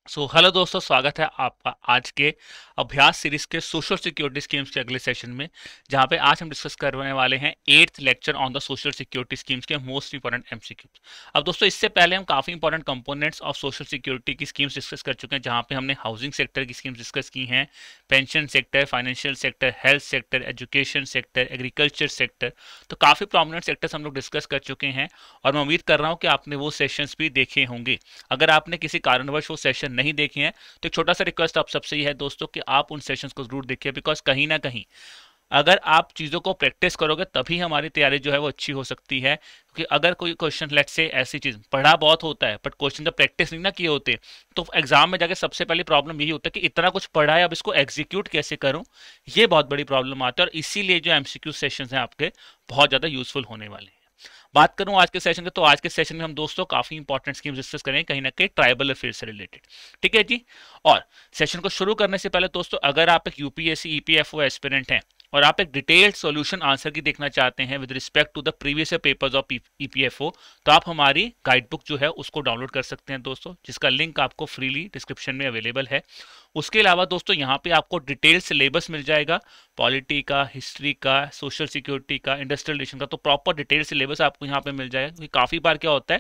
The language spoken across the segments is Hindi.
हेलो दोस्तों, स्वागत है आपका आज के अभ्यास सीरीज के सोशल सिक्योरिटी स्कीम्स के अगले सेशन में, जहां पे आज हम डिस्कस करने वाले हैं 8th lecture on the social security schemes के मोस्ट इंपॉर्टेंट एमसीक्यूज। अब दोस्तों, इससे पहले हम काफ़ी important components of social security की स्कीम्स डिस्कस कर चुके हैं, जहां पे हमने हाउसिंग सेक्टर की स्कीम्स डिस्कस की हैं, pension sector, financial sector, health sector, education sector, agriculture sector. तो काफ़ी प्रोमिनेंट सेक्टर्स हम लोग डिस्कस कर चुके हैं और मैं उम्मीद कर रहा हूँ कि आपने वो सेशंस भी देखे होंगे। अगर आपने किसी कारणवश वो सेशन नहीं देखे हैं तो एक छोटा सा रिक्वेस्ट आप सबसे ये है दोस्तों कि आप उन सेशंस को जरूर देखिए, बिकॉज कहीं ना कहीं अगर आप चीज़ों को प्रैक्टिस करोगे तभी हमारी तैयारी जो है वो अच्छी हो सकती है। क्योंकि अगर कोई क्वेश्चन लेट से ऐसी चीज़ पढ़ा बहुत होता है बट क्वेश्चन जब प्रैक्टिस नहीं ना किए होते, तो एग्जाम में जाके सबसे पहली प्रॉब्लम यही होता है कि इतना कुछ पढ़ा है, अब इसको एग्जीक्यूट कैसे करूं। ये बहुत बड़ी प्रॉब्लम आती है और इसीलिए जो एमसीक्यू सेशंस हैं आपके बहुत ज़्यादा यूजफुल होने वाले हैं। बात करूं आज के सेशन की, तो आज के सेशन में हम दोस्तों काफी इंपॉर्टेंट स्कीम्स डिस्कस करेंगे, कहीं ना कहीं ट्राइबल अफेयर से रिलेटेड। ठीक है जी। और सेशन को शुरू करने से पहले दोस्तों, अगर आप एक यूपीएससी ईपीएफओ एस्पिरेंट हैं और आप एक डिटेल्ड सॉल्यूशन आंसर की देखना चाहते हैं with respect to the previous papers of EPFO, तो आप हमारी गाइड बुक जो है उसको डाउनलोड कर सकते हैं दोस्तों, जिसका लिंक आपको फ्रीली डिस्क्रिप्शन में अवेलेबल है। उसके अलावा दोस्तों, यहाँ पे आपको डिटेल सिलेबस मिल जाएगा, पॉलिटी का, हिस्ट्री का, सोशल सिक्योरिटी का, इंडस्ट्रियल रिलेशन का। तो प्रॉपर डिटेल सिलेबस आपको यहाँ पे मिल जाएगा, क्योंकि काफ़ी बार क्या होता है,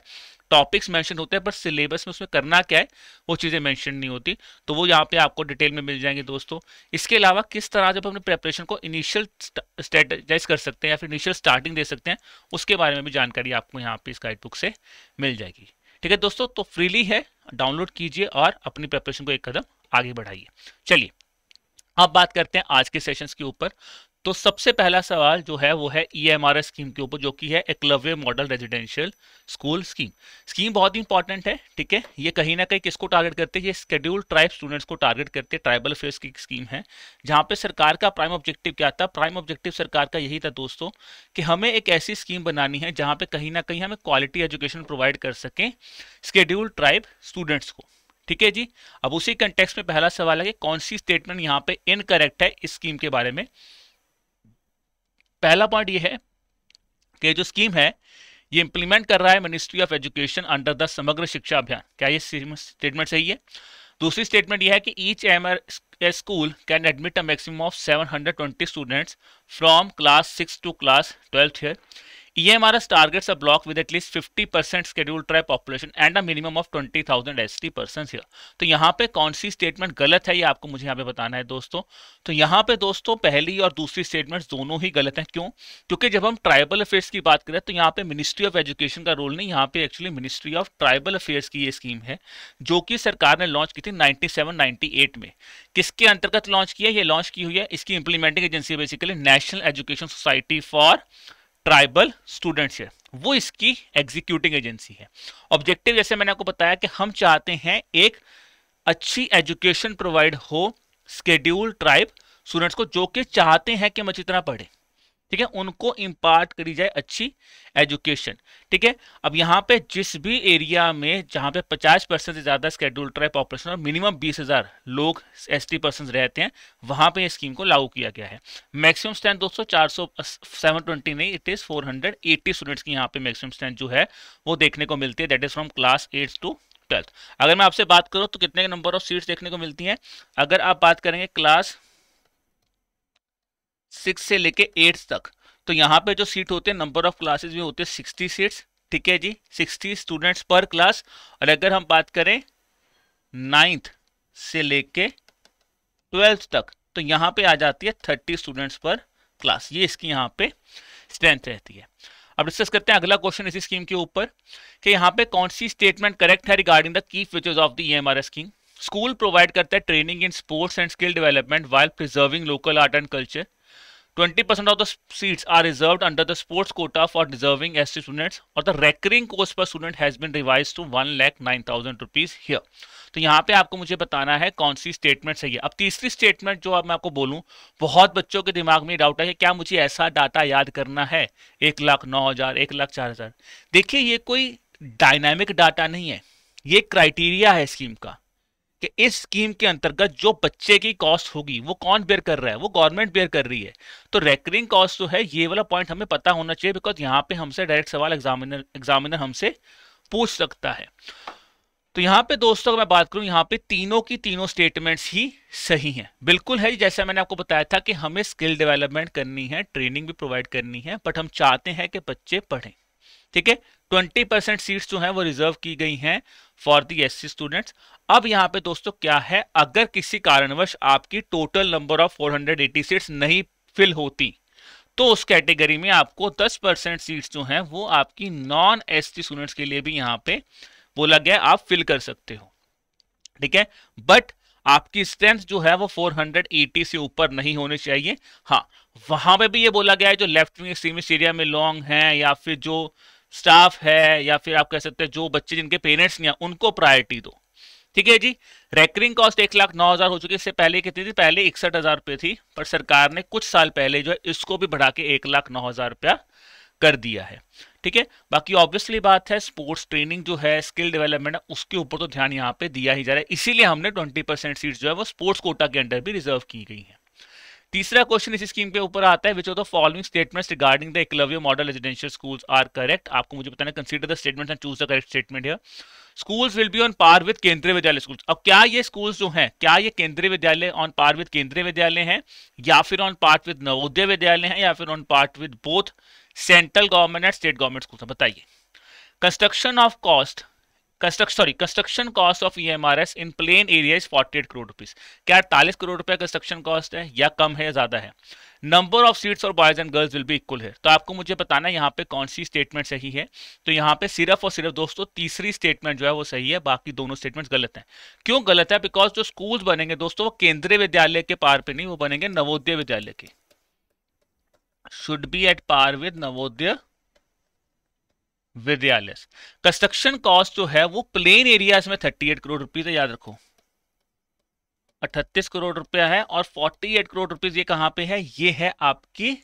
टॉपिक्स मेंशन होते हैं पर सिलेबस में उसमें करना क्या है वो चीज़ें मेंशन नहीं होती। तो वो यहाँ पे आपको डिटेल में मिल जाएंगे दोस्तों। इसके अलावा किस तरह जब अपने प्रेपरेशन को इनिशियल स्ट्रेटेजाइज कर सकते हैं या फिर इनिशियल स्टार्टिंग दे सकते हैं, उसके बारे में भी जानकारी आपको यहाँ पे इस गाइड बुक से मिल जाएगी। ठीक है दोस्तों, तो फ्रीली है, डाउनलोड कीजिए और अपनी प्रेपरेशन को एक कदम आगे बढ़ाइए। चलिए अब बात करते हैं आज के सेशंस के ऊपर। तो सबसे पहला सवाल जो है वो है ईएमआरएस स्कीम के ऊपर, जो कि है Eklavya model residential school scheme. Scheme बहुत ही इंपॉर्टेंट है। ठीक है, ये कहीं ना कहीं किसको टारगेट करते हैं, ये शेड्यूल्ड ट्राइब स्टूडेंट्स को टारगेट करते हैं। ट्राइबल अफेयर्स की स्कीम है, जहां पे सरकार का प्राइम ऑब्जेक्टिव क्या था। प्राइम ऑब्जेक्टिव सरकार का यही था दोस्तों कि हमें एक ऐसी स्कीम बनानी है जहां पे कहीं ना कहीं हमें क्वालिटी एजुकेशन प्रोवाइड कर सकें शेड्यूल्ड ट्राइब स्टूडेंट्स को। ठीक है जी। अब उसी कंटेक्स्ट में पहला सवाल है कि कौन सी स्टेटमेंट यहाँ पे इनकरेक्ट है इस स्कीम के बारे में। पहला पॉइंट ये है कि जो स्कीम है ये इंप्लीमेंट कर रहा है ministry of education under the समग्र शिक्षा अभियान। क्या ये स्टेटमेंट सही है? दूसरी स्टेटमेंट यह है कि each MR school can admit a maximum of 720 students from class 6 to class 12th year. EMRS targets a block with at least 50% scheduled tribe population and a minimum of 20,000 ST persons here। तो यहाँ पे कौन सी स्टेटमेंट गलत है ये आपको मुझे यहाँ पे बताना है दोस्तों। तो यहाँ पे दोस्तों पहली और दूसरी स्टेटमेंट दोनों ही गलत हैं। क्यों? क्योंकि जब हम ट्राइबल अफेयर्स की बात करें तो यहाँ पे मिनिस्ट्री ऑफ एजुकेशन का रोल नहीं, यहाँ पे actually ministry of tribal affairs की ये स्कीम है, जो कि सरकार ने लॉन्च की थी 97-98 में। किसके अंतर्गत लॉन्च की है? ये लॉन्च की हुई है, इसकी इंप्लीमेंटिंग एजेंसी है basically national education society for tribal students है, वो इसकी एग्जीक्यूटिंग एजेंसी है। ऑब्जेक्टिव जैसे मैंने आपको बताया कि हम चाहते हैं एक अच्छी एजुकेशन प्रोवाइड हो शेड्यूल्ड ट्राइब स्टूडेंट्स को, जो कि चाहते हैं कि हम अच्छी तरह पढ़े। ठीक है, उनको इम्पार्ट करी जाए अच्छी एजुकेशन। ठीक है, अब यहाँ पे जिस भी एरिया में जहाँ पे 50% से ज्यादा शेड्यूल्ड ट्राइब पॉपुलेशन और मिनिमम 20,000 लोग ST पर्सन रहते हैं, वहां पे स्कीम को लागू किया गया है। मैक्सिमम स्ट्रेंथ दोस्तों 720 नहीं, इट इज 480 स्टूडेंट्स की यहाँ पे मैक्सिमम स्ट्रेंथ जो है वो देखने को मिलती है, that is from class 8 to 12th। अगर मैं आपसे बात करूं तो कितने नंबर ऑफ सीट्स देखने को मिलती हैं? अगर आप बात करेंगे क्लास 6 से लेके 8 तक, तो यहाँ पे जो सीट होते हैं, नंबर ऑफ क्लासेस भी होते हैं 60 सीट्स। ठीक है जी, 60 स्टूडेंट्स पर क्लास। और अगर हम बात करें 9th से लेके 12th तक, तो यहाँ पे आ जाती है 30 स्टूडेंट्स पर क्लास। ये इसकी यहाँ पे स्ट्रेंथ रहती है। अब डिस्कस करते हैं अगला क्वेश्चन इसी स्कीम के ऊपर कि यहाँ पे कौन सी स्टेटमेंट करेक्ट है regarding the key features of the EMRS scheme. School provide करता है training in sports and skill development while preserving local art and culture. 20% of the seats are reserved under the sports quota for deserving ST students, और the recurring cost per student has been revised to 1,09,000 rupees here। तो यहाँ पे आपको मुझे बताना है कौन सी स्टेटमेंट सही है। अब तीसरी स्टेटमेंट जो अब मैं आपको बोलूँ, बहुत बच्चों के दिमाग में डाउट है कि क्या मुझे ऐसा डाटा याद करना है 1,09,000, 1,04,000। देखिए, ये कोई डायनामिक डाटा नहीं है, ये क्राइटेरिया है स्कीम का कि इस स्कीम के अंतर्गत जो बच्चे की कॉस्ट होगी वो कौन बेयर कर रहा है, वो गवर्नमेंट बेयर कर रही है। तो रेकरिंग कॉस्ट जो है, ये वाला पॉइंट हमें पता होना चाहिए, बिकॉज यहाँ पे हमसे डायरेक्ट सवाल एग्जामिनर हमसे पूछ सकता है। तो यहाँ पे दोस्तों अगर मैं बात करूं, यहाँ पे तीनों की तीनों स्टेटमेंट्स ही सही हैं। बिल्कुल है, जैसा मैंने आपको बताया था कि हमें स्किल डेवलपमेंट करनी है, ट्रेनिंग भी प्रोवाइड करनी है, बट हम चाहते हैं कि बच्चे पढ़ें। ठीक है, 20% सीट्स जो हैं वो रिजर्व की गई हैं फॉर दी एससी स्टूडेंट्स। अब यहाँ पे दोस्तों क्या है, अगर किसी कारणवश आपकी टोटल नंबर ऑफ 480 सीट्स नहीं फिल होती तो उस कैटेगरी में आपको 10% सीट्स जो हैं वो आपकी नॉन एसटी स्टूडेंट्स के लिए भी यहाँ पे बोला गया आप फिल कर सकते हो। ठीक है, बट आपकी स्ट्रेंथ जो है वो 480 से ऊपर नहीं होनी चाहिए। हाँ, वहां पे भी ये बोला गया है जो लेफ्ट विंग एक्सट्रीमिस्ट एरिया में लॉन्ग हैं, या फिर जो स्टाफ है, या फिर आप कह सकते हैं जो बच्चे जिनके पेरेंट्स नहीं है, उनको प्रायोरिटी दो। ठीक है जी। रेकरिंग कॉस्ट 1,09,000 हो चुकी है। इससे पहले कितनी थी? पहले 61,000 रुपये थी, पर सरकार ने कुछ साल पहले जो है इसको भी बढ़ा के 1,09,000 रुपया कर दिया है। ठीक है, बाकी ऑब्वियसली बात है स्पोर्ट्स ट्रेनिंग जो है, स्किल डेवलपमेंट है, उसके ऊपर तो ध्यान यहाँ पे दिया ही जा रहा है, इसीलिए हमने 20% सीट्स जो है वो स्पोर्ट्स कोटा के अंडर भी रिजर्व की गई है। तीसरा क्वेश्चन इस स्कीम के ऊपर आता है, which of the following statements regarding the Eklavya model residential schools are correct. आपको मुझे बताना, consider the statements and choose the correct statement here. Schools will be on par with Kendriya Vidyalaya schools. अब क्या ये स्कूल्स जो हैं, क्या ये केंद्रीय विद्यालय ऑन पार विद केंद्रीय विद्यालय हैं, या फिर ऑन पार विद नवोदय विद्यालय हैं, या फिर on par with both central government and state government school? बताइए। Construction cost of EMRS in plain area is 48 crore rupees. क्या 48 करोड़ रुपया कंस्ट्रक्शन कॉस्ट है, या कम है, या ज्यादा है? नंबर ऑफ सीट्स और boys and girls will be equal है। तो आपको मुझे बताना है यहाँ पे कौन सी स्टेटमेंट सही है। तो यहाँ पे सिर्फ और सिर्फ दोस्तों तीसरी स्टेटमेंट जो है वो सही है, बाकी दोनों स्टेटमेंट गलत हैं। क्यों गलत है? बिकॉज जो स्कूल बनेंगे दोस्तों वो केंद्रीय विद्यालय के पार पे नहीं, वो बनेंगे नवोदय विद्यालय के। Should be at par with Navodaya Vidyalaya. Construction cost जो है वो प्लेन एरियाज में 38 करोड़ रुपीज है, याद रखो 38 करोड़ रुपया है, और 48 करोड़ रुपीज ये कहां पे है? ये है आपकी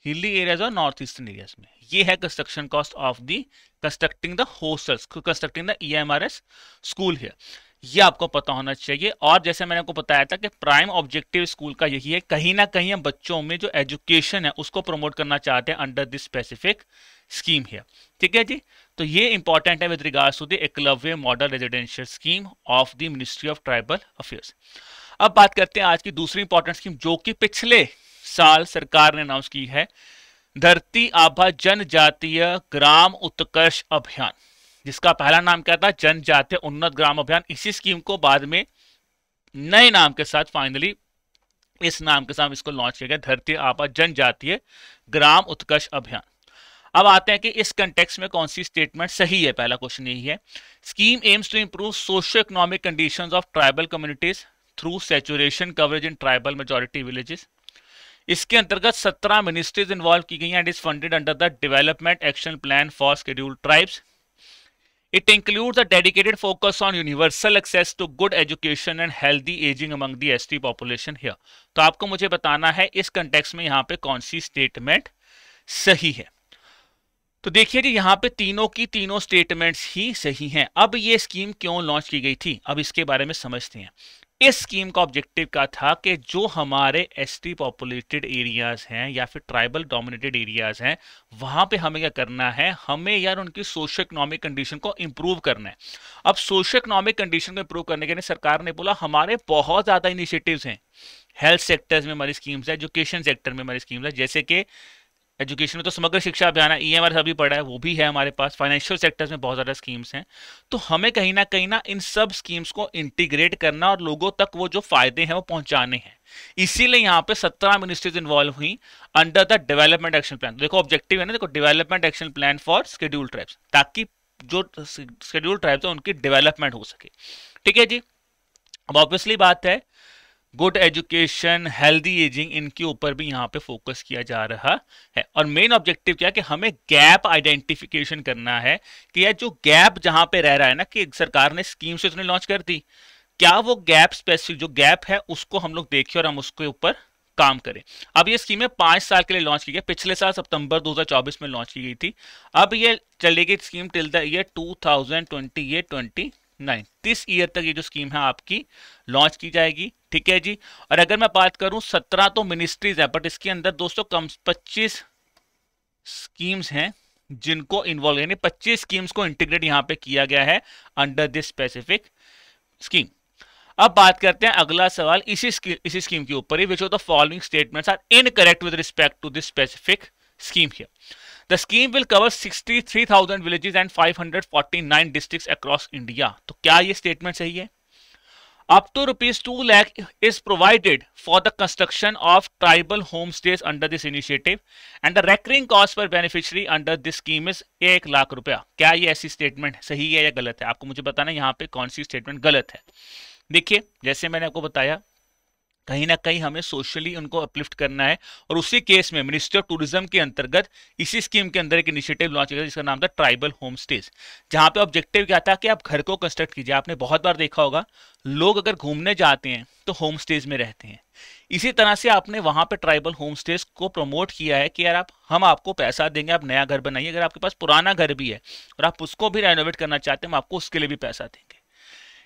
हिली एरियाज और नॉर्थ ईस्टर्न एरियाज में। ये है construction cost of the constructing the hostels, constructing the EMRS school है। ये आपको पता होना चाहिए। और जैसे मैंने आपको बताया था कि प्राइम ऑब्जेक्टिव स्कूल का यही है, कहीं ना कहीं हम बच्चों में जो एजुकेशन है उसको प्रमोट करना चाहते हैं अंडर दिस स्पेसिफिक स्कीम है। ठीक है जी, तो ये इंपॉर्टेंट है with regards to the Eklavya model residential scheme of the ministry of tribal affairs. अब बात करते हैं आज की दूसरी इंपॉर्टेंट स्कीम, जो कि पिछले साल सरकार ने अनाउंस की है, धरती आभा जनजातीय ग्राम उत्कर्ष अभियान, जिसका पहला नाम क्या था? जनजातीय उन्नत ग्राम अभियान। इसी स्कीम को बाद में नए नाम के साथ फाइनली इस नाम के साथ इसको लॉन्च किया गया, धरती आभा जनजातीय ग्राम उत्कर्ष अभियान। अब आते हैं कि इस कंटेक्स्ट में कौन सी स्टेटमेंट सही है। पहला क्वेश्चन यही है, scheme aims to improve socio economic conditions of tribal communities through saturation coverage in tribal majority villages. इसके अंतर्गत 17 मिनिस्ट्रीज इन्वॉल्व की गई हैं and is funded under the development action plan for scheduled tribes. It includes a dedicated focus on universal access to good education and healthy aging among the ST population here. तो आपको मुझे बताना है इस कंटेक्स्ट में यहाँ पे कौन सी स्टेटमेंट सही है। तो देखिए जी, यहाँ पे तीनों की तीनों स्टेटमेंट्स ही सही हैं। अब ये स्कीम क्यों लॉन्च की गई थी, अब इसके बारे में समझते हैं। इस स्कीम का ऑब्जेक्टिव क्या था कि जो हमारे एसटी पॉपुलेटेड एरियाज हैं या फिर ट्राइबल डोमिनेटेड एरियाज हैं, वहां पे हमें क्या करना है, हमें यार उनकी सोशो इकोनॉमिक कंडीशन को इंप्रूव करना है। अब सोशो इकोनॉमिक कंडीशन को इंप्रूव करने के लिए सरकार ने बोला हमारे बहुत ज्यादा इनिशिएटिव्स हैं, हेल्थ सेक्टर्स में हमारी स्कीम्स है, एजुकेशन सेक्टर में हमारी स्कीम्स है, जैसे कि एजुकेशन में तो समग्र शिक्षा अभियान है, ईएमआर अभी पड़ा है, वो भी है हमारे पास। फाइनेंशियल सेक्टर्स में बहुत ज़्यादा स्कीम्स हैं। तो हमें कहीं ना इन सब स्कीम्स को इंटीग्रेट करना और लोगों तक वो जो फायदे हैं वो पहुंचाने हैं। इसीलिए यहाँ पे 17 मिनिस्ट्रीज इन्वॉल्व हुई under the development action plan. देखो ऑब्जेक्टिव है ना, देखो development action plan for scheduled tribes, ताकि जो शेड्यूल्ड ट्राइब्स है उनकी डेवलपमेंट हो सके। ठीक है जी। अब ऑब्वियसली बात है गुड एजुकेशन, हेल्दी एजिंग, इनके ऊपर भी यहाँ पे फोकस किया जा रहा है। और मेन ऑब्जेक्टिव क्या है कि हमें गैप आइडेंटिफिकेशन करना है कि यार जो गैप जहां पे रह रहा है ना, कि सरकार ने स्कीम से उसने लॉन्च कर दी, क्या वो गैप स्पेसिफिक जो गैप है उसको हम लोग देखें और हम उसके ऊपर काम करें। अब ये स्कीमें 5 साल के लिए लॉन्च की गई, पिछले साल सितंबर 2024 में लॉन्च की गई थी। अब ये चलेगी scheme till the year 2028-29, this year तक ये जो स्कीम है आपकी लॉन्च की जाएगी। ठीक है जी। और अगर मैं बात करूं 17 तो मिनिस्ट्रीज है, बट इसके अंदर दोस्तों कम 25 स्कीम्स हैं जिनको इन्वॉल्व, यानी 25 स्कीम्स को इंटीग्रेट यहां पे किया गया है अंडर दिस स्पेसिफिक स्कीम। अब बात करते हैं अगला सवाल इसी स्कीम के ऊपर ही, which of the following statements are incorrect with respect to this specific scheme here. The scheme will cover 63,000 villages and 549 districts across India. तो क्या ये स्टेटमेंट सही है? Up to rupees 2 lakh is provided for the construction of tribal homestays under this initiative and the recurring cost per beneficiary under this scheme is 1 lakh रुपया। क्या ये ऐसी स्टेटमेंट सही है या गलत है? आपको मुझे बताना यहाँ पे कौन सी स्टेटमेंट गलत है। देखिए, जैसे मैंने आपको बताया, कहीं ना कहीं हमें सोशली उनको अपलिफ्ट करना है, और उसी केस में मिनिस्ट्री ऑफ टूरिज्म के अंतर्गत इसी स्कीम के अंदर एक इनिशिएटिव लॉन्च किया जिसका नाम था ट्राइबल होम स्टेज, जहां पे ऑब्जेक्टिव क्या था कि आप घर को कंस्ट्रक्ट कीजिए। आपने बहुत बार देखा होगा, लोग अगर घूमने जाते हैं तो होम स्टेज में रहते हैं। इसी तरह से आपने वहां पे ट्राइबल होम स्टेज को प्रमोट किया है कि यार हम आपको पैसा देंगे, आप नया घर बनाइए। अगर आपके पास पुराना घर भी है और आप उसको भी रेनोवेट करना चाहते हैं, हम आपको उसके लिए भी पैसा देंगे।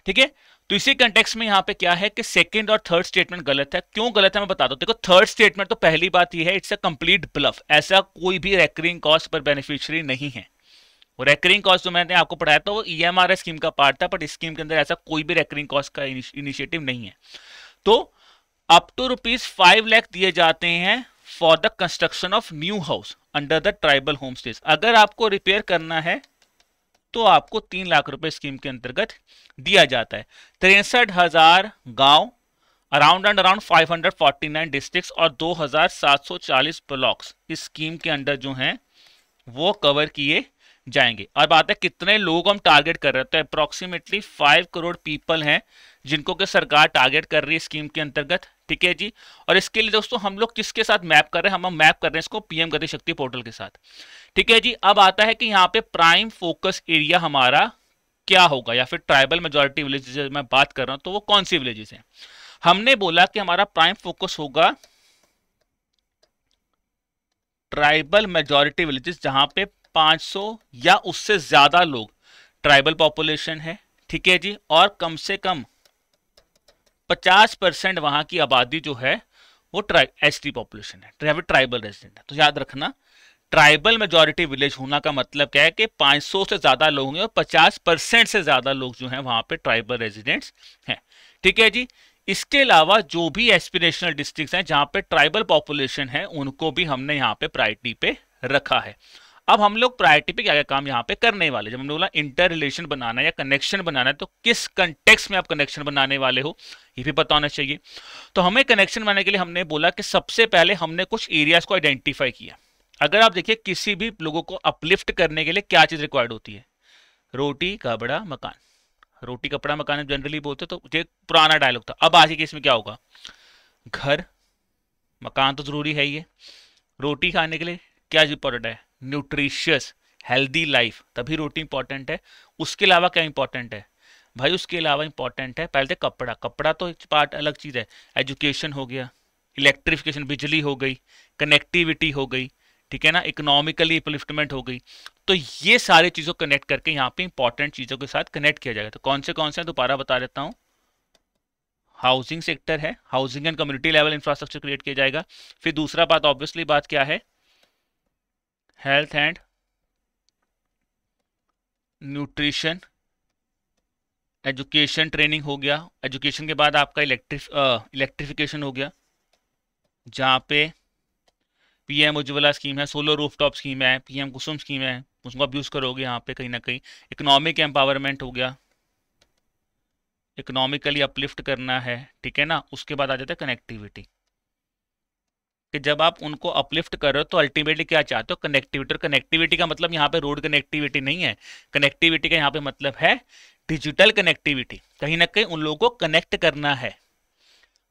ठीक है, तो इसी कंटेक्स्ट में यहां पे क्या है कि सेकंड और थर्ड स्टेटमेंट गलत है। क्यों गलत है मैं बताता हूं। देखो, थर्ड स्टेटमेंट तो पहली बात यह है, इट्स अ कंप्लीट ब्लफ। ऐसा कोई भी रेकरिंग कॉस्ट पर बेनिफिशियरी नहीं है। वो रेकरिंग कॉस्ट जो मैंने आपको पढ़ाया था वो ईएमआरएस स्कीम का पार्ट था, बट इस स्कीम के अंदर ऐसा कोई भी रेकरिंग कॉस्ट का इनिशिएटिव नहीं है। तो अप टू ₹5 लाख दिए जाते हैं for the construction of new house under the tribal home stage. अगर आपको रिपेयर करना है तो आपको 3 लाख रुपए स्कीम के अंतर्गत दिया जाता है। 63,000 गांव, अराउंड 549 डिस्ट्रिक्ट्स और 2,740 ब्लॉक्स इस स्कीम के अंडर जो हैं वो कवर किए जाएंगे। और बात है कितने लोग हम टारगेट कर रहे हैं, तो अप्रोक्सीमेटली 5 करोड़ पीपल हैं जिनको कि सरकार टारगेट कर रही है स्कीम के अंतर्गत। ठीक है जी, और इसके लिए दोस्तों हम लोग किसके साथ मैप कर रहे हैं? हम मैप कर रहे हैं इसको पीएम गति शक्ति पोर्टल के साथ। ठीक है जी, अब आता है कि यहाँ पे प्राइम फोकस एरिया हमारा क्या होगा, या फिर ट्राइबल मेजॉरिटी विलेजेस मैं बात कर रहा हूं तो वो कौन सी विलेजेस हैं? हमने बोला कि हमारा प्राइम फोकस होगा ट्राइबल मेजॉरिटी विलेजेस जहां पे 500 या उससे ज्यादा लोग ट्राइबल पॉपुलेशन है। ठीक है जी, और कम से कम 50% वहां की आबादी जो है वो एसटी पॉपुलेशन है, ट्राइबल रेजिडेंट है। तो याद रखना, ट्राइबल मेजॉरिटी विलेज होना का मतलब क्या है कि 500 से ज्यादा लोग होंगे और 50% से ज्यादा लोग जो हैं वहां पे ट्राइबल रेजिडेंट्स हैं। ठीक है जी, इसके अलावा जो भी एस्पिरेशनल डिस्ट्रिक्ट्स हैं जहां पे ट्राइबल पॉपुलेशन है उनको भी हमने यहाँ पे प्रायोरिटी पे रखा है। अब हम लोग प्रायोरिटी पे क्या क्या काम यहाँ पे करने वाले, जब हमने बोला इंटर रिलेशन बनाना या कनेक्शन बनाना है, तो किस कंटेक्स्ट में आप कनेक्शन बनाने वाले हो ये भी पता होना चाहिए। तो हमें कनेक्शन बनाने के लिए हमने बोला कि सबसे पहले हमने कुछ एरियाज को आइडेंटिफाई किया। अगर आप देखिए किसी भी लोगों को अपलिफ्ट करने के लिए क्या चीज रिक्वायर्ड होती है? रोटी कपड़ा मकान। रोटी कपड़ा मकान जनरली बोलते, तो ये पुराना डायलॉग था। अब आज के केस में क्या होगा? घर मकान तो जरूरी है ही है। रोटी खाने के लिए क्या इंपॉर्टेंट है? न्यूट्रिशियस हेल्दी लाइफ, तभी रोटी इंपॉर्टेंट है। उसके अलावा क्या इंपॉर्टेंट है भाई? उसके अलावा इंपॉर्टेंट है पहले कपड़ा। कपड़ा तो एक पार्ट अलग चीज है। एजुकेशन हो गया, इलेक्ट्रिफिकेशन बिजली हो गई, कनेक्टिविटी हो गई, ठीक है ना, इकोनॉमिकली अपलिफ्टमेंट हो गई। तो ये सारी चीजों को कनेक्ट करके यहाँ पे इंपॉर्टेंट चीजों के साथ कनेक्ट किया जाएगा। तो कौन से हैं दोबारा बता देता हूँ। हाउसिंग सेक्टर है, housing and community level infrastructure create किया जाएगा। फिर दूसरा बात ऑब्वियसली बात क्या है? Health and nutrition, education training हो गया। एजुकेशन के बाद आपका इलेक्ट्रिफिकेशन हो गया, जहाँ पे पीएम उज्ज्वला स्कीम है, सोलर रूफटॉप स्कीम है, पीएम कुसुम स्कीम है, उसको आप यूज करोगे यहाँ पे कहीं ना कहीं। इकोनॉमिक एम्पावरमेंट हो गया, इकोनॉमिकली अपलिफ्ट करना है, ठीक है ना। उसके बाद आ जाता है कनेक्टिविटी, कि जब आप उनको अपलिफ्ट कर रहे हो तो अल्टीमेटली क्या चाहते हो? कनेक्टिविटी। और कनेक्टिविटी का मतलब यहाँ पे रोड कनेक्टिविटी नहीं है। कनेक्टिविटी का यहाँ पे मतलब है डिजिटल कनेक्टिविटी। कहीं ना कहीं उन लोगों को कनेक्ट करना है।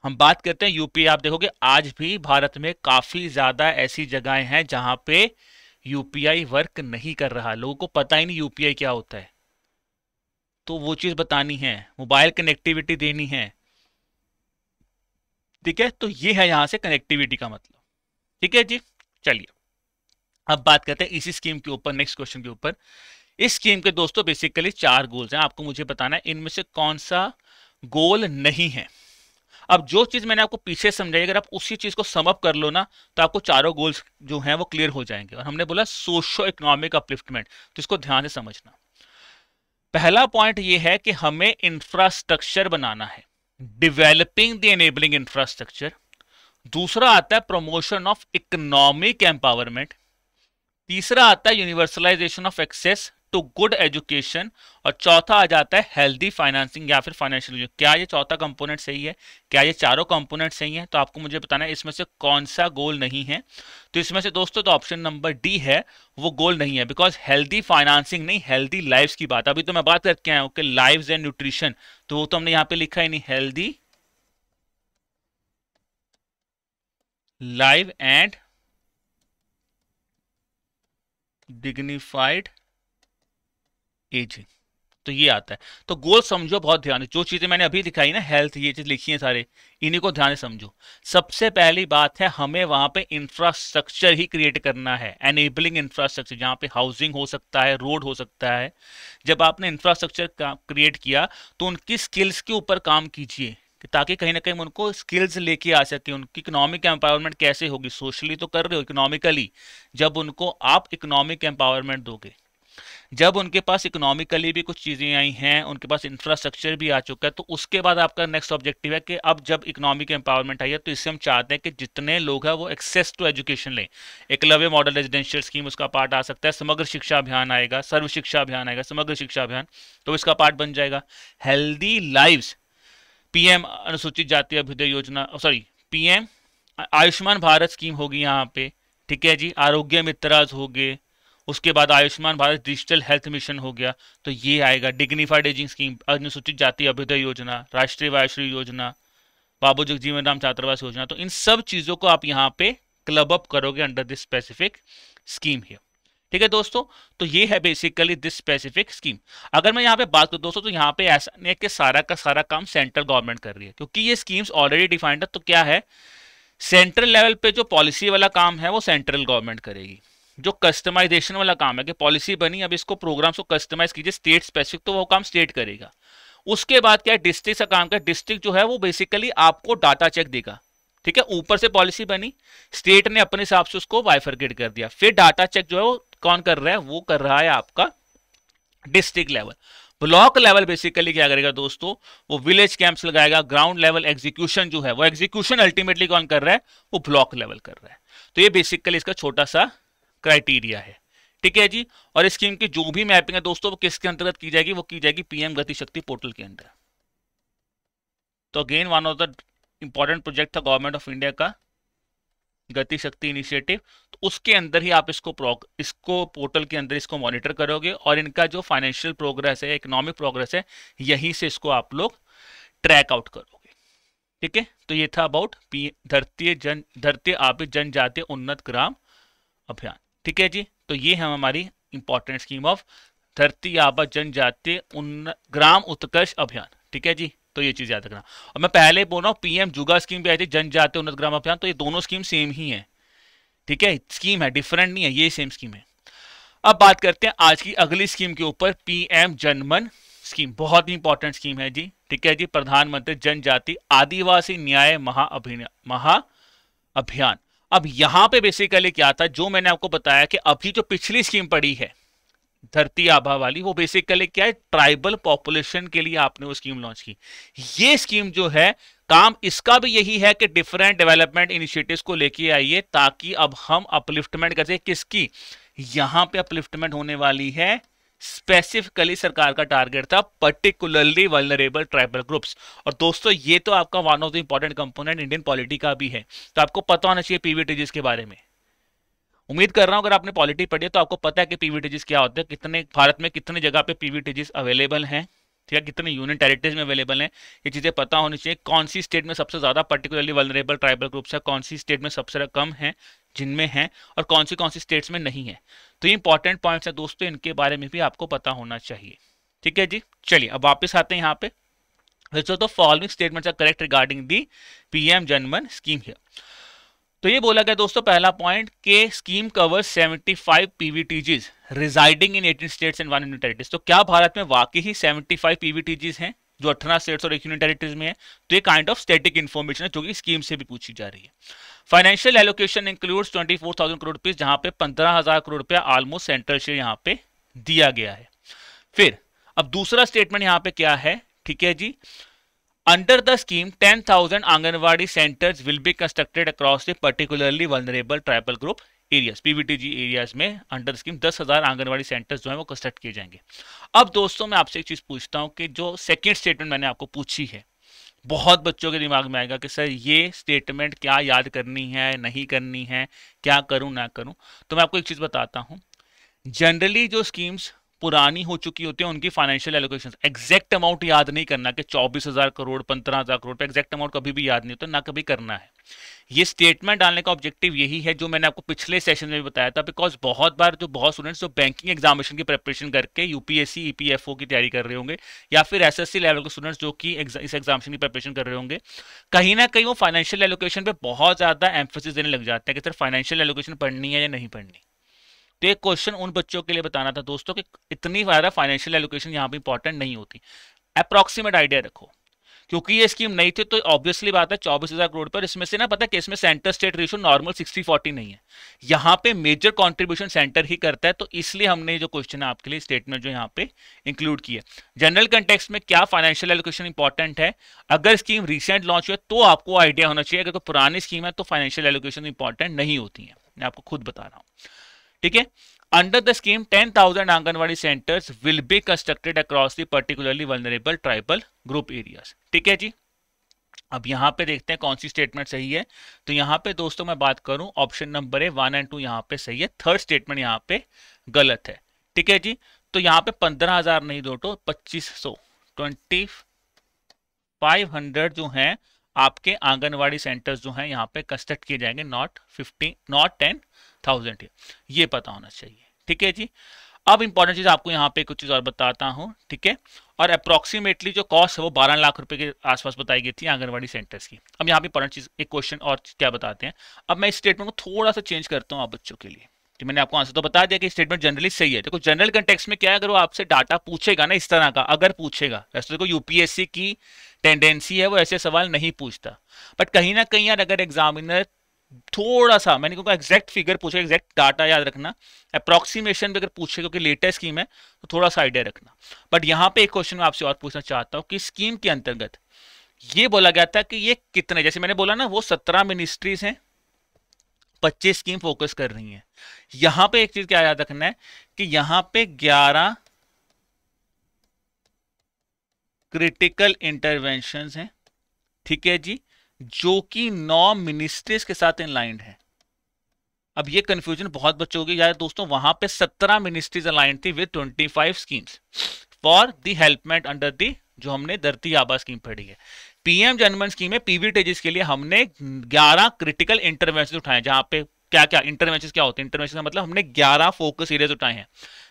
हम बात करते हैं यूपी, आप देखोगे आज भी भारत में काफी ज्यादा ऐसी जगहें हैं जहां पे यूपीआई वर्क नहीं कर रहा, लोगों को पता ही नहीं यूपीआई क्या होता है। तो वो चीज बतानी है, मोबाइल कनेक्टिविटी देनी है, ठीक है। तो ये है यहां से कनेक्टिविटी का मतलब, ठीक है जी। चलिए अब बात करते हैं इसी स्कीम के ऊपर, नेक्स्ट क्वेश्चन के ऊपर। इस स्कीम के दोस्तों बेसिकली 4 गोल्स हैं, आपको मुझे बताना है इनमें से कौन सा गोल नहीं है। अब जो चीज मैंने आपको पीछे समझाई, अगर आप उसी चीज को सम अप कर लो ना, तो आपको चारों गोल्स जो हैं वो क्लियर हो जाएंगे। और हमने बोला सोशो इकोनॉमिक अपलिफ्टमेंट, तो इसको ध्यान से समझना। पहला पॉइंट ये है कि हमें इंफ्रास्ट्रक्चर बनाना है, डेवलपिंग द एनेबलिंग इंफ्रास्ट्रक्चर। दूसरा आता है प्रमोशन ऑफ इकोनॉमिक एम्पावरमेंट। तीसरा आता है universalization of access to good education. और चौथा आ जाता है हेल्दी फाइनेंसिंग या फिर फाइनेंशियल। क्या ये चौथा कंपोनेंट सही है? क्या ये चारों कंपोनेंट सही है? तो आपको मुझे बताना है इसमें से कौन सा गोल नहीं है। तो इसमें से दोस्तों तो ऑप्शन नंबर डी है, वो गोल नहीं है, बिकॉज हेल्दी फाइनेंसिंग नहीं, हेल्दी लाइव्स की बात। अभी तो मैं बात करके आया हूं कि लाइव्स एंड न्यूट्रिशन, तो वो तो हमने यहां पे लिखा ही नहीं, healthy live and dignified ageing, तो ये आता है। तो गोल समझो बहुत ध्यान से, जो चीजें मैंने अभी दिखाई ना, हेल्थ, ये चीज लिखी है सारे, इन्हीं को ध्यान से समझो। सबसे पहली बात है हमें वहां पे इंफ्रास्ट्रक्चर ही क्रिएट करना है, एनेबलिंग इंफ्रास्ट्रक्चर, जहां पे हाउसिंग हो सकता है, रोड हो सकता है। जब आपने इंफ्रास्ट्रक्चर क्रिएट किया तो उनकी स्किल्स के ऊपर काम कीजिए, ताकि कहीं ना कहीं उनको स्किल्स लेके आ सके। उनकी इकोनॉमिक एम्पावरमेंट कैसे होगी? सोशली तो कर रहे हो, इकोनॉमिकली। जब उनको आप इकोनॉमिक एम्पावरमेंट दोगे, जब उनके पास इकोनॉमिकली भी कुछ चीजें आई हैं, उनके पास इंफ्रास्ट्रक्चर भी आ चुका है, तो उसके बाद आपका नेक्स्ट ऑब्जेक्टिव है कि अब जब इकोनॉमिक एम्पावरमेंट आई है, तो इससे हम चाहते हैं कि जितने लोग हैं वो एक्सेस टू एजुकेशन लें। एकलव्य मॉडल रेजिडेंशियल स्कीम उसका पार्ट आ सकता है, समग्र शिक्षा अभियान आएगा, सर्व शिक्षा अभियान आएगा, समग्र शिक्षा अभियान, तो इसका पार्ट बन जाएगा। हेल्दी लाइव्स, पीएम अनुसूचित जाति अभ्युदय योजना, sorry PM Ayushman Bharat scheme होगी यहाँ पे, ठीक है जी। आरोग्य मित्राज हो गए, उसके बाद Ayushman Bharat digital health mission हो गया, तो ये आएगा। डिग्निफाइड एजिंग स्कीम, अनुसूचित जाति अभ्युदय योजना, राष्ट्रीय वयोश्री योजना, बाबू जगजीवन राम छात्रावास योजना, तो इन सब चीजों को आप यहाँ पे क्लब अप करोगे under this specific scheme here, ठीक है दोस्तों। तो ये है बेसिकली दिस स्पेसिफिक स्कीम। अगर मैं यहाँ पे बात करूँ दोस्तों, तो यहाँ पे ऐसा नहीं है कि सारा का सारा काम सेंट्रल गवर्नमेंट कर रही है, क्योंकि ये स्कीम्स ऑलरेडी डिफाइंड है। तो क्या है, सेंट्रल लेवल पे जो पॉलिसी वाला काम है वो सेंट्रल गवर्नमेंट करेगी। जो कस्टमाइजेशन वाला काम है कि पॉलिसी बनी, अब इसको प्रोग्राम्स को कस्टमाइज कीजिए स्टेट स्पेसिफिक, तो वो काम स्टेट करेगा। उसके बाद क्या है, डिस्ट्रिक्ट का काम का, डिस्ट्रिक्ट जो है वो बेसिकली आपको डाटा चेक देगा, ठीक है। ऊपर से पॉलिसी बनी, स्टेट ने अपने हिसाब से उसको बाइफरकेट कर दिया, फिर डाटा चेक जो है वो कौन कर रहा है, वो कर रहा है आपका district level. Block level basically क्या करेगा दोस्तों, वो विलेज कैंप्स लगाएगा। ग्राउंड लेवल एग्जीक्यूशन जो है, वो एग्जीक्यूशन अल्टीमेटली कौन कर रहा है, वो ब्लॉक लेवल कर रहा है। तो ये बेसिकली इसका छोटा सा क्राइटेरिया है, ठीक है जी। और इस स्कीम की जो भी मैपिंग है दोस्तों, वो किसके अंतर्गत की जाएगी, वो की जाएगी पीएम गति शक्ति पोर्टल के अंदर। तो again one of the important project था गवर्नमेंट ऑफ इंडिया का गति शक्ति इनिशिएटिव, तो उसके अंदर ही आप इसको पोर्टल के अंदर इसको मॉनिटर करोगे, और इनका जो फाइनेंशियल प्रोग्रेस है, इकोनॉमिक प्रोग्रेस है, यहीं से इसको आप लोग ट्रैक आउट करोगे, ठीक है। तो ये था अबाउट धरती आबी जनजातीय उन्नत ग्राम अभियान, ठीक है जी। तो ये है हमारी इंपॉर्टेंट स्कीम ऑफ धरती आबा जनजातीय ग्राम उत्कर्ष अभियान, ठीक है जी। तो ये चीज याद रखना। और मैं पहले बोल रहा हूँ पीएम जुगा स्कीम भी आई थी, जनजातीय उन्नत ग्राम अभियान, तो ये दोनों स्कीम सेम ही है, ठीक है। स्कीम है, डिफरेंट नहीं है, ये सेम स्कीम है। अब बात करते हैं आज की अगली स्कीम के ऊपर, पीएम जनमन स्कीम, बहुत ही इंपॉर्टेंट स्कीम है जी, ठीक है जी। प्रधानमंत्री जनजाति आदिवासी न्याय महाअभियान। अब यहां पे बेसिकली क्या था, जो मैंने आपको बताया कि अभी जो पिछली स्कीम पड़ी है धरती आभा वाली, वो बेसिकली क्या है, ट्राइबल पॉपुलेशन के लिए आपने वो स्कीम लॉन्च की। ये स्कीम जो है, काम इसका भी यही है कि डिफरेंट डेवलपमेंट इनिशिएटिव्स को लेके आइए, ताकि अब हम अपलिफ्टमेंट कर सकें। किसकी? यहां पे अपलिफ्टमेंट होने वाली है, स्पेसिफिकली सरकार का टारगेट था पर्टिकुलरली वल्नरेबल ट्राइबल ग्रुप्स। और दोस्तों ये तो आपका one of the important component Indian polity का भी है, तो आपको पता होना चाहिए पीवीटीजीज के बारे में। उम्मीद कर रहा हूं अगर आपने पॉलिटी पढ़ी है तो आपको पता है कि पीवीटीजीज क्या होते हैं, कितने भारत में कितने जगह पे पीवीटीजीज अवेलेबल हैं, ठीक है, कितने यूनियन टेरिटरीज में अवेलेबल हैं, ये चीजें पता होनी चाहिए। कौन सी स्टेट में सबसे ज्यादा पर्टिकुलरली वल्नरेबल ट्राइबल ग्रुप्स है, कौन सी स्टेट में सबसे कम है जिनमें है, और कौन सी स्टेट्स में नहीं है। तो ये इंपॉर्टेंट पॉइंट्स है दोस्तों, इनके बारे में भी आपको पता होना चाहिए, ठीक है जी। चलिए अब वापस आते हैं यहाँ पे। The following statements are correct regarding the PM Janman scheme here. तो ये बोला गया दोस्तों पहला पॉइंट के scheme cover 75 PVTGs residing in 18 states and 1 union territories. तो क्या भारत में वाकई ही 75 पीवीटीजीज हैं? जो 18 स्टेट्स और 1 यूनियन टेरिटरीज में है, तो ये काइंड ऑफ स्टैटिक इन्फॉर्मेशन है जो कि स्कीम से भी पूछी जा रही है। Financial allocation includes 24,000 crore rupees, जहां पे 15,000 करोड़ रुपया ऑलमोस्ट सेंट्रल शेयर यहाँ पे दिया गया है। फिर अब दूसरा स्टेटमेंट यहाँ पे क्या है, ठीक है जी, under the scheme 10,000 anganwadi centres will be constructed across the particularly vulnerable tribal group areas, PVTG areas में under the scheme 10,000 anganwadi centres जो है वो कंस्ट्रक्ट किए जाएंगे। अब दोस्तों मैं आपसे एक चीज पूछता हूं कि जो सेकंड स्टेटमेंट मैंने आपको पूछी है, बहुत बच्चों के दिमाग में आएगा कि सर ये स्टेटमेंट क्या याद करनी है, नहीं करनी है, क्या करूं ना करूं। तो मैं आपको एक चीज बताता हूं, जनरली जो स्कीम्स पुरानी हो चुकी होती है उनकी फाइनेंशियल एलोकेशन एग्जैक्ट अमाउंट याद नहीं करना कि 24,000 करोड़ 15,000 करोड़ पे एग्जैक्ट अमाउंट कभी भी याद नहीं होता, ना कभी करना है। ये स्टेटमेंट डालने का ऑब्जेक्टिव यही है जो मैंने आपको पिछले सेशन में भी बताया था, बिकॉज बहुत बार जो बहुत स्टूडेंट्स जो बैंकिंग एग्जामिनेशन की प्रिपरेशन करके यूपीएससी ईपीएफओ की तैयारी कर रहे होंगे, या फिर एसएससी लेवल के स्टूडेंट्स जो कि इस एग्जामिनेशन की प्रिपरेशन कर रहे होंगे, कहीं ना कहीं वो फाइनेंशियल एलोकेशन पे बहुत ज्यादा एम्फोसिस देने लग जाते हैं कि सर फाइनेंशियल एलोकेशन पढ़नी है या नहीं पढ़नी। तो एक क्वेश्चन उन बच्चों के लिए बताना था दोस्तों कि इतनी ज्यादा फाइनेंशियल एलोकेशन यहाँ पे इंपॉर्टेंट नहीं होती, अप्रॉक्सीमेट आइडिया रखो। क्योंकि ये स्कीम नहीं थी तो ऑब्वियसली बात है 24,000 करोड़ पर, इसमें से ना पता है कि इसमें सेंटर स्टेट रेशियो नॉर्मल 60-40 नहीं है, यहाँ पे मेजर कंट्रीब्यूशन सेंटर ही करता है, तो इसलिए हमने जो क्वेश्चन है आपके लिए स्टेटमेंट जो यहाँ पे इंक्लूड किया। जनरल कंटेक्स्ट में क्या फाइनेंशियल एलोकेशन इंपॉर्टेंट है, अगर स्कीम रिसेंट लॉन्च हुई तो आपको आइडिया होना चाहिए, अगर तो पुरानी स्कीम है तो फाइनेंशियल एलोकेशन इंपॉर्टेंट नहीं होती है, मैं आपको खुद बता रहा हूँ, ठीक है। Under the scheme 10,000 anganwadi centres will be constructed across the particularly vulnerable tribal group areas, ठीक है जी। अब यहां पे देखते हैं कौन सी स्टेटमेंट सही है। तो यहां पे दोस्तों मैं बात करूं, ऑप्शन नंबर है 1 और 2 यहां पे सही है, थर्ड स्टेटमेंट यहां पे गलत है, ठीक है जी। तो यहां पे 15,000 नहीं दोस्तों 2,500 2,500 जो है आपके आंगनवाड़ी सेंटर्स जो हैं यहाँ पे कंस्ट्रक्ट किए जाएंगे, नॉट 10,000, ये पता होना चाहिए, ठीक है जी। अब इंपॉर्टेंट चीज आपको यहाँ पे कुछ चीज और बताता हूँ, ठीक है। और अप्रोक्सीमेटली जो कॉस्ट है वो 12 लाख रुपए के आसपास बताई गई थी आंगनवाड़ी सेंटर्स की। अब यहाँ पे इंपॉर्टेंट चीज एक क्वेश्चन और क्या बताते हैं, अब मैं इस स्टेटमेंट को थोड़ा सा चेंज करता हूँ आप बच्चों के लिए, कि मैंने आपको आंसर तो बता दिया कि स्टेटमेंट जनरली सही है। देखो जनरल कंटेक्स्ट में क्या है, अगर वो आपसे डाटा पूछेगा ना इस तरह का, अगर पूछेगा, वैसे देखो यूपीएससी की टेंडेंसी है वो ऐसे सवाल नहीं पूछता, बट कहीं ना कहीं यार अगर एग्जामिनर थोड़ा सा, मैंने कहा एग्जैक्ट फिगर पूछे, एग्जैक्ट डाटा याद रखना, अप्रोक्सीमेशन भी अगर पूछे क्योंकि लेटेस्ट स्कीम है तो थोड़ा सा आइडिया रखना। बट यहाँ पे एक क्वेश्चन मैं आपसे और पूछना चाहता हूँ कि स्कीम के अंतर्गत ये बोला गया था कि ये कितने, जैसे मैंने बोला ना वो 17 मिनिस्ट्रीज हैं, 25 स्कीम फोकस कर रही हैं। यहां पे एक चीज क्या याद रखना है कि यहां पे 11 क्रिटिकल इंटरवेंशंस हैं, ठीक है जी, जो कि 9 मिनिस्ट्रीज के साथ इनलाइंड है। अब ये कंफ्यूजन बहुत बच्चों की यार दोस्तों, वहां पे 17 मिनिस्ट्रीज अलाइंड थी with 25 schemes for the helpment under the, जो हमने धरती आबा स्कीम पढ़ी है। पीएम जनमन स्कीम में पीवीटीजीज के लिए हमने 11 क्रिटिकल इंटरवेंशन उठाए, जहां पे क्या क्या इंटरवेंशन क्या होते हैं, इंटरवेंशन का मतलब हमने 11 फोकस एरियाज उठाए हैं,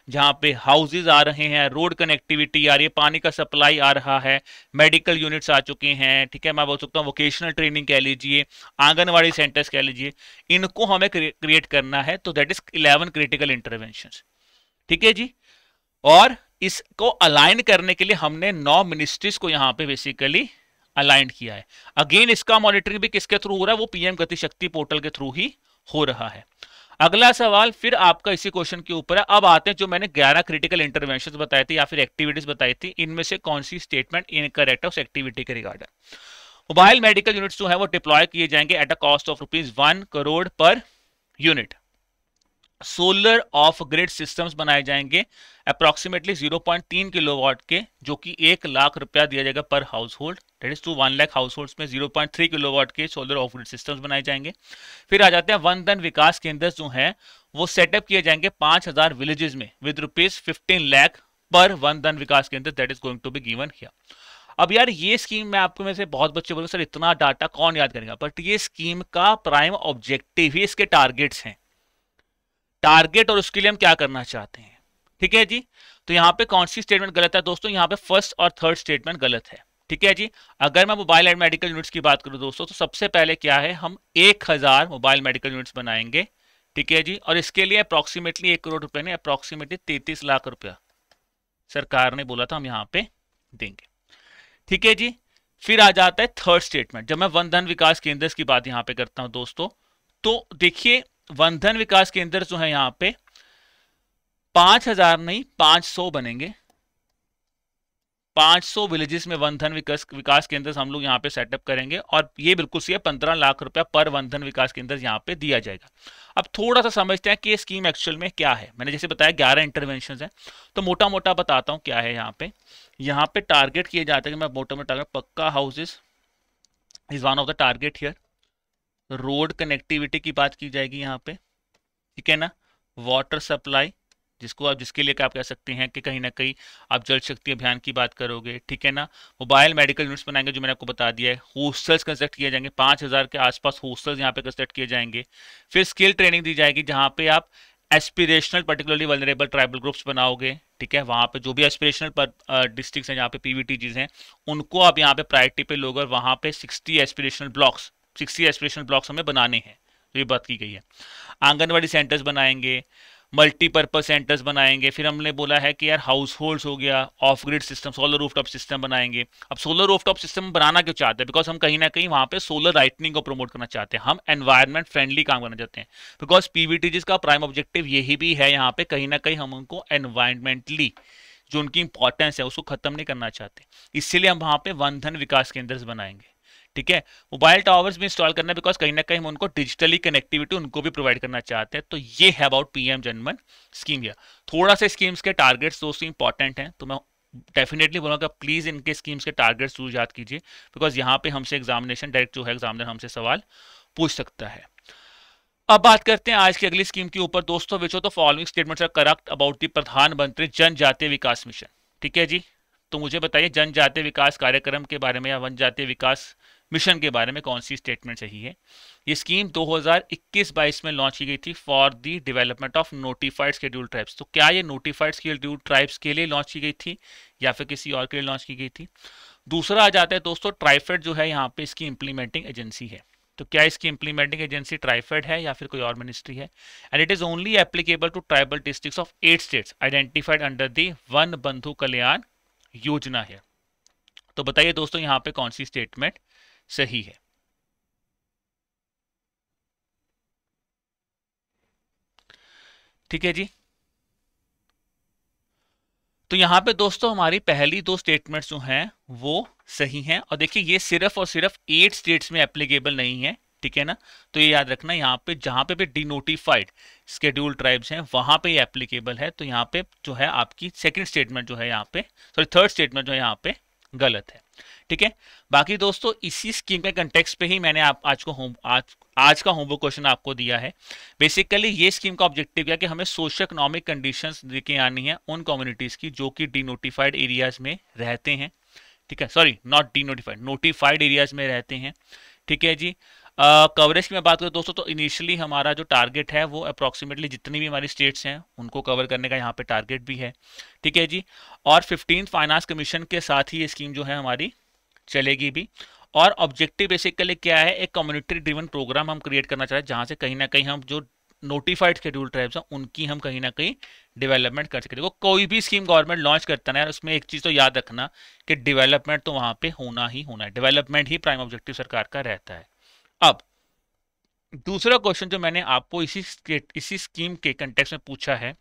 जहां पे हाउसेज आ रहे हैं, रोड कनेक्टिविटी आ रही है, पानी का सप्लाई आ रहा है, मेडिकल यूनिट्स आ चुके हैं, ठीक है, मैं बोल सकता हूँ वोकेशनल ट्रेनिंग कह लीजिए, आंगनवाड़ी सेंटर्स कह लीजिए, इनको हमें क्रिएट करना है, तो दैट इज 11 क्रिटिकल इंटरवेंशन, ठीक है जी। और इसको अलाइन करने के लिए हमने 9 मिनिस्ट्रीज को यहाँ पे बेसिकली अलाइन किया है। अगेन इसका मॉनिटरिंग भी किसके थ्रू हो रहा है, वो पीएम गति शक्ति पोर्टल के थ्रू ही हो रहा है। अगला सवाल फिर आपका इसी क्वेश्चन के ऊपर है। अब आते हैं जो मैंने 11 क्रिटिकल इंटरवेंशन बताए थे या फिर एक्टिविटीज बताई थी, इनमें से कौन सी स्टेटमेंट इनकरेक्ट है उस एक्टिविटी के रिगार्डिंग। मोबाइल मेडिकल यूनिट्स जो है वो डिप्लॉय किए जाएंगे at a cost of ₹1 crore per unit. Solar of grid systems बनाए जाएंगे अप्रोक्सीमेटली 0.3 किलोवाट के, जो कि 1 लाख रुपया दिया जाएगा पर household, that is to 1 lakh household में 0.3 किलोवाट के सोलर ऑफ ग्रिड सिस्टम्स बनाए जाएंगे। फिर आ जाते हैं वन धन विकास केंद्र जो है वो सेटअप किए जाएंगे 5,000 विलेजेस में विद ₹15 लाख पर one Dhan Vikas Kendra, that is going to be given here. अब यार ये स्कीम में आपको में से बहुत बच्चे बोले सर इतना डाटा कौन याद करेगा, बट ये स्कीम का प्राइम ऑब्जेक्टिव ही इसके टारगेट्स हैं, टारगेट और उसके लिए हम क्या करना चाहते हैं, ठीक है जी। तो यहाँ पे कौन सी स्टेटमेंट गलत है दोस्तों, यहाँ पे फर्स्ट और थर्ड स्टेटमेंट गलत है, ठीक है जी। अगर मैं मोबाइल एंड मेडिकल यूनिट्स की बात करूं दोस्तों, तो सबसे पहले क्या है, हम 1,000 मोबाइल मेडिकल यूनिट्स बनाएंगे, ठीक है जी, और इसके लिए अप्रोक्सीमेटली 1 करोड़ रुपए ने अप्रोक्सीमेटली 33 लाख रुपया सरकार ने बोला था हम यहाँ पे देंगे, ठीक है जी। फिर आ जाता है थर्ड स्टेटमेंट। जब मैं वन धन विकास केंद्र की बात यहां पे करता हूं दोस्तों, तो देखिए वन धन विकास केंद्र जो है यहां पे 5,000 नहीं 500 बनेंगे। 500 विलेजेस में वन धन विकास केंद्र हम लोग यहाँ पे सेटअप करेंगे, और ये बिल्कुल सही है, 15 लाख रुपया पर वन धन विकास केंद्र यहाँ पे दिया जाएगा। अब थोड़ा सा समझते हैं कि ये स्कीम एक्चुअल में क्या है। मैंने जैसे बताया 11 इंटरवेंशन है, तो मोटा मोटा बताता हूँ क्या है। यहाँ पे टारगेट किए जाते हैं कि मैं मोटा मोटा पक्का houses is one of the target here. Road connectivity की बात की जाएगी यहाँ पे, ठीक है ना। वाटर सप्लाई, जिसको आप जिसके लिए आप कह सकते हैं कि कहीं ना कहीं आप जल शक्ति अभियान की बात करोगे, ठीक है ना। मोबाइल मेडिकल यूनिट्स बनाएंगे जो मैंने आपको बता दिया है। हॉस्टल्स कंस्ट्रक्ट किए जाएंगे, 5,000 के आसपास हॉस्टल्स यहाँ पे कंस्ट्रक्ट किए जाएंगे। फिर स्किल ट्रेनिंग दी जाएगी जहाँ पे आप aspirational particularly vulnerable tribal groups बनाओगे, ठीक है। वहाँ पे जो भी एस्पिरेशनल डिस्ट्रिक्ट्स हैं जहाँ पे पीवीटीजीज हैं, उनको आप यहाँ पे प्रायोरिटी पे लोगे, और वहाँ पे 60 एस्पिरेशनल ब्लॉक्स हमें बनाने हैं, तो ये बात की गई है। आंगनवाड़ी सेंटर्स बनाएंगे, मल्टीपर्पज सेंटर्स बनाएंगे। फिर हमने बोला है कि यार हाउस होल्ड्स हो गया, of grid system, solar rooftop system बनाएंगे। अब सोलर रूफटॉप सिस्टम बनाना क्यों चाहते हैं? बिकॉज हम कहीं ना कहीं वहां पे सोलर लाइटनिंग को प्रमोट करना चाहते हैं, हम एनवायरमेंट फ्रेंडली काम करना चाहते हैं। बिकॉज पीवीटीजीज का प्राइम ऑब्जेक्टिव यही भी है यहाँ पे, कहीं ना कहीं हम उनको एनवायरमेंटली जो उनकी इंपॉर्टेंस है उसको खत्म नहीं करना चाहते, इसीलिए हम वहां पे वन धन विकास केंद्र बनाएंगे, ठीक है। मोबाइल टावर्स भी इंस्टॉल करना है, बिकॉज कहीं ना कहीं हम उनको डिजिटली कनेक्टिविटी उनको भी प्रोवाइड करना चाहते हैं। तो ये है अबाउट पीएम जनमन स्कीम। या थोड़ा सा स्कीम्स के टारगेट्स दोस्तों इंपॉर्टेंट हैं, तो मैं डेफिनेटली बोलूँगा प्लीज इनके स्कीम्स के टारगेट्स जरूर याद कीजिए, बिकॉज यहाँ पे हमसे एग्जामिनेशन डायरेक्ट जो है एग्जामिनर हमसे सवाल पूछ सकता है। अब बात करते हैं आज की अगली स्कीम के ऊपर दोस्तों। Which of the following statements are correct about the Pradhanmantri Janjatiya Vikas mission, ठीक है जी। तो मुझे बताइए जनजातीय विकास कार्यक्रम के बारे में या वन जातीय विकास मिशन के बारे में कौन सी स्टेटमेंट सही है। ये स्कीम 2021-22 में लॉन्च की गई थी for the development of notified scheduled tribes. तो क्या ये नोटिफाइड शेड्यूल्ड ट्राइब्स के लिए लॉन्च की गई थी या फिर किसी और के लिए लॉन्च की गई थी? दूसरा आ जाता है दोस्तों ट्राइफेड जो है यहाँ पे इसकी इंप्लीमेंटिंग एजेंसी है। तो क्या इसकी इंप्लीमेंटिंग एजेंसी ट्राइफेड है या फिर कोई और मिनिस्ट्री है? And it is only applicable to tribal districts of 8 states identified under the Van Bandhu Kalyan योजना है। तो बताइए दोस्तों यहाँ पे कौन सी स्टेटमेंट सही है? ठीक है जी। तो यहाँ पे दोस्तों हमारी पहली दो स्टेटमेंट्स जो हैं वो सही हैं, और देखिए ये सिर्फ और सिर्फ 8 स्टेट्स में एप्लीकेबल नहीं है, ठीक है ना। तो ये याद रखना, यहाँ पे जहाँ पे भी डिनोटिफाइड शेड्यूल ट्राइब्स हैं वहां पे ये एप्लीकेबल है। तो यहाँ पे जो है आपकी सेकंड स्टेटमेंट जो है यहाँ पे, सॉरी थर्ड स्टेटमेंट जो है यहाँ पे गलत है, ठीक है। बाकी दोस्तों इसी स्कीम के कंटेक्स्ट पे ही मैंने आप आज का होमवर्क क्वेश्चन आपको दिया है। बेसिकली ये स्कीम का ऑब्जेक्टिव है कि हमें सोशो इकोनॉमिक कंडीशंस लेके आनी है उन कम्युनिटीज की जो कि डिनोटिफाइड एरियाज में रहते हैं, ठीक है। Sorry not denotified, notified areas में रहते हैं, ठीक है जी। कवरेज की मैं बात करूँ दोस्तों, तो इनिशियली हमारा जो टारगेट है वो अप्रॉक्सीमेटली जितनी भी हमारी स्टेट्स हैं उनको कवर करने का यहाँ पे टारगेट भी है, ठीक है जी। और 15th फाइनेंस कमीशन के साथ ही ये स्कीम जो है हमारी चलेगी भी। और ऑब्जेक्टिव बेसिकली क्या है, एक कम्युनिटी ड्रिवन प्रोग्राम हम क्रिएट करना चाहते हैं जहाँ से कहीं ना कहीं हम जो नोटिफाइड शेड्यूल ट्राइब्स हैं उनकी हम कहीं ना कहीं डेवलपमेंट कर सके। देखो कोई भी स्कीम गवर्नमेंट लॉन्च करता है ना यार, उसमें एक चीज़ तो याद रखना कि डेवलपमेंट तो वहाँ पे होना ही होना है, डेवलपमेंट ही प्राइम ऑब्जेक्टिव सरकार का रहता है। अब दूसरा क्वेश्चन जो मैंने आपको इसी स्कीम के कंटेक्स्ट में पूछा है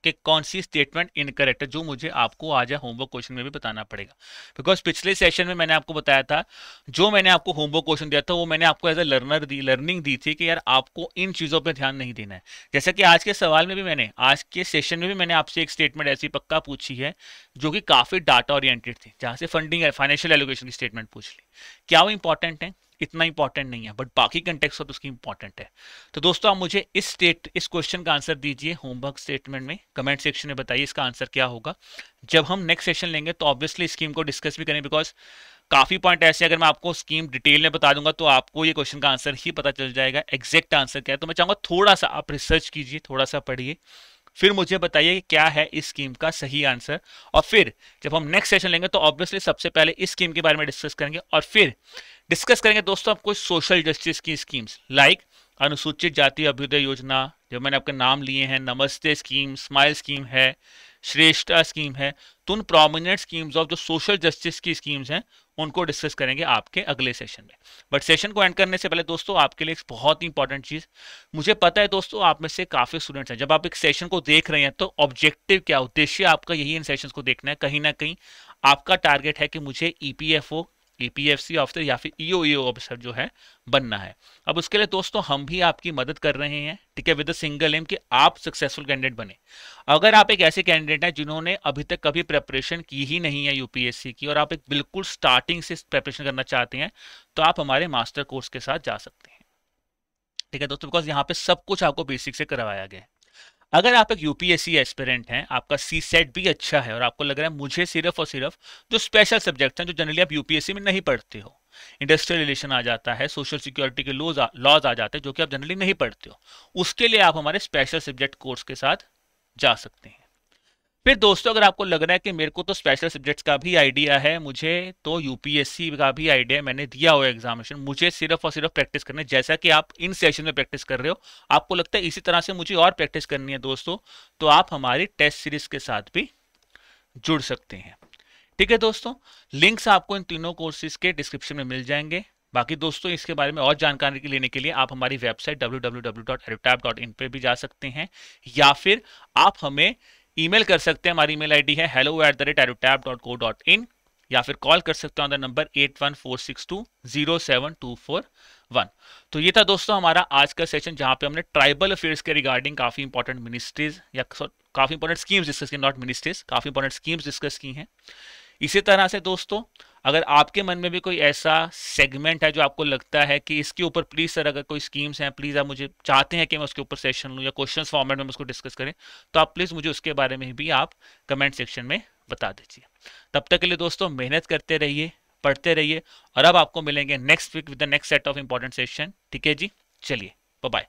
कि कौन सी स्टेटमेंट इनकरेक्ट है, जो मुझे आपको आज होमवर्क क्वेश्चन में भी बताना पड़ेगा। बिकॉज पिछले सेशन में मैंने आपको बताया था, जो मैंने आपको होमवर्क क्वेश्चन दिया था वो मैंने आपको एज ए लर्निंग दी थी कि यार आपको इन चीज़ों पे ध्यान नहीं देना है। जैसा कि आज के सवाल में भी मैंने, आज के सेशन में भी मैंने आपसे एक स्टेटमेंट ऐसी पक्का पूछी है जो कि काफ़ी डाटा ओरिएंटेड थी, जहाँ से फंडिंग फाइनेंशियल एलोकेशन की स्टेटमेंट पूछ ली। क्या वो इंपॉर्टेंट है? इतना इंपॉर्टेंट नहीं है, बट बाकी कंटेक्स्ट तो उसकी इंपॉर्टेंट है। तो दोस्तों आप मुझे इस क्वेश्चन का आंसर दीजिए होमवर्क स्टेटमेंट में, कमेंट सेक्शन में बताइए इसका आंसर क्या होगा। जब हम नेक्स्ट सेशन लेंगे तो ऑब्वियसली स्कीम को डिस्कस भी करेंगे, बिकॉज काफी पॉइंट ऐसे अगर मैं आपको स्कीम डिटेल में बता दूंगा तो आपको ये क्वेश्चन का आंसर ही पता चल जाएगा, एग्जैक्ट आंसर क्या है। तो मैं चाहूंगा थोड़ा सा आप रिसर्च कीजिए, थोड़ा सा पढ़िए, फिर मुझे बताइए कि क्या है इस स्कीम का सही आंसर। और फिर जब हम नेक्स्ट सेशन लेंगे तो ऑब्वियसली सबसे पहले इस स्कीम के बारे में डिस्कस करेंगे, और फिर डिस्कस करेंगे दोस्तों आपको सोशल जस्टिस की स्कीम्स लाइक अनुसूचित जाति अभ्युदय योजना, जो मैंने आपके नाम लिए हैं, नमस्ते स्कीम, स्माइल स्कीम है, श्रेष्ठा स्कीम है। तो उन प्रोमिनेंट स्कीम्स ऑफ जो सोशल जस्टिस की स्कीम्स हैं उनको डिस्कस करेंगे आपके अगले सेशन में। बट सेशन को एंड करने से पहले दोस्तों आपके लिए एक बहुत ही इंपॉर्टेंट चीज, मुझे पता है दोस्तों आप में से काफी स्टूडेंट्स हैं, जब आप एक सेशन को देख रहे हैं तो ऑब्जेक्टिव क्या, उद्देश्य आपका यही इन सेशंस को देखना है। कहीं ना कहीं आपका टारगेट है कि मुझे ईपीएफओ, ईपीएफसी ऑफिसर या फिर ईओ ऑफिसर जो है बनना है। अब उसके लिए दोस्तों हम भी आपकी मदद कर रहे हैं, ठीक है, विद अ सिंगल एम कि आप सक्सेसफुल कैंडिडेट बने। अगर आप एक ऐसे कैंडिडेट हैं जिन्होंने अभी तक कभी प्रिपरेशन की ही नहीं है यूपीएससी की, और आप एक बिल्कुल स्टार्टिंग से प्रिपरेशन करना चाहते हैं, तो आप हमारे मास्टर कोर्स के साथ जा सकते हैं, ठीक है दोस्तों, बिकॉज यहाँ पे सब कुछ आपको बेसिक से करवाया गया है। अगर आप एक यूपीएससी एस्पिरेंट हैं, आपका सी सेट भी अच्छा है और आपको लग रहा है मुझे सिर्फ और सिर्फ जो स्पेशल सब्जेक्ट्स हैं जो जनरली आप यूपीएससी में नहीं पढ़ते हो, इंडस्ट्रियल रिलेशन आ जाता है, सोशल सिक्योरिटी के लॉज आ जाते हैं जो कि आप जनरली नहीं पढ़ते हो, उसके लिए आप हमारे स्पेशल सब्जेक्ट कोर्स के साथ जा सकते हैं। फिर दोस्तों अगर आपको लग रहा है कि मेरे को तो स्पेशल सब्जेक्ट्स का भी आइडिया है, मुझे तो यूपीएससी का भी आइडिया है, मैंने दिया हुआ एग्जामिनेशन, मुझे सिर्फ और सिर्फ प्रैक्टिस करनी है, जैसा कि आप इन सेशन में प्रैक्टिस कर रहे हो, आपको लगता है इसी तरह से मुझे और प्रैक्टिस करनी है दोस्तों, तो आप हमारी टेस्ट सीरीज के साथ भी जुड़ सकते हैं, ठीक है दोस्तों। लिंक्स आपको इन तीनों कोर्सेज के डिस्क्रिप्शन में मिल जाएंगे। बाकी दोस्तों इसके बारे में और जानकारी लेने के लिए आप हमारी वेबसाइट www.edutap.in पे भी जा सकते हैं, या फिर आप हमें ईमेल कर सकते हैं, हमारी ईमेल आईडी है hello@edutap.co.in, या फिर कॉल कर सकते हैं ऑन द नंबर 8146207241। तो ये था दोस्तों हमारा आज का सेशन, जहां पे हमने ट्राइबल अफेयर्स के रिगार्डिंग काफी इंपॉर्टेंट मिनिस्ट्रीज या काफी इंपॉर्टेंट स्कीम्स डिस्कस की, नॉट मिनिस्ट्रीज, काफी इंपॉर्टेंट स्कीम्स डिस्कस की हैं। इसी तरह से दोस्तों अगर आपके मन में भी कोई ऐसा सेगमेंट है जो आपको लगता है कि इसके ऊपर प्लीज सर अगर कोई स्कीम्स हैं, प्लीज आप मुझे चाहते हैं कि मैं उसके ऊपर सेशन लूँ या क्वेश्चन फॉर्मेट में उसको डिस्कस करें, तो आप प्लीज मुझे उसके बारे में भी आप कमेंट सेक्शन में बता दीजिए। तब तक के लिए दोस्तों मेहनत करते रहिए, पढ़ते रहिए, और अब आपको मिलेंगे next week with the next set of important session, ठीक है जी, चलिए बाय बाय।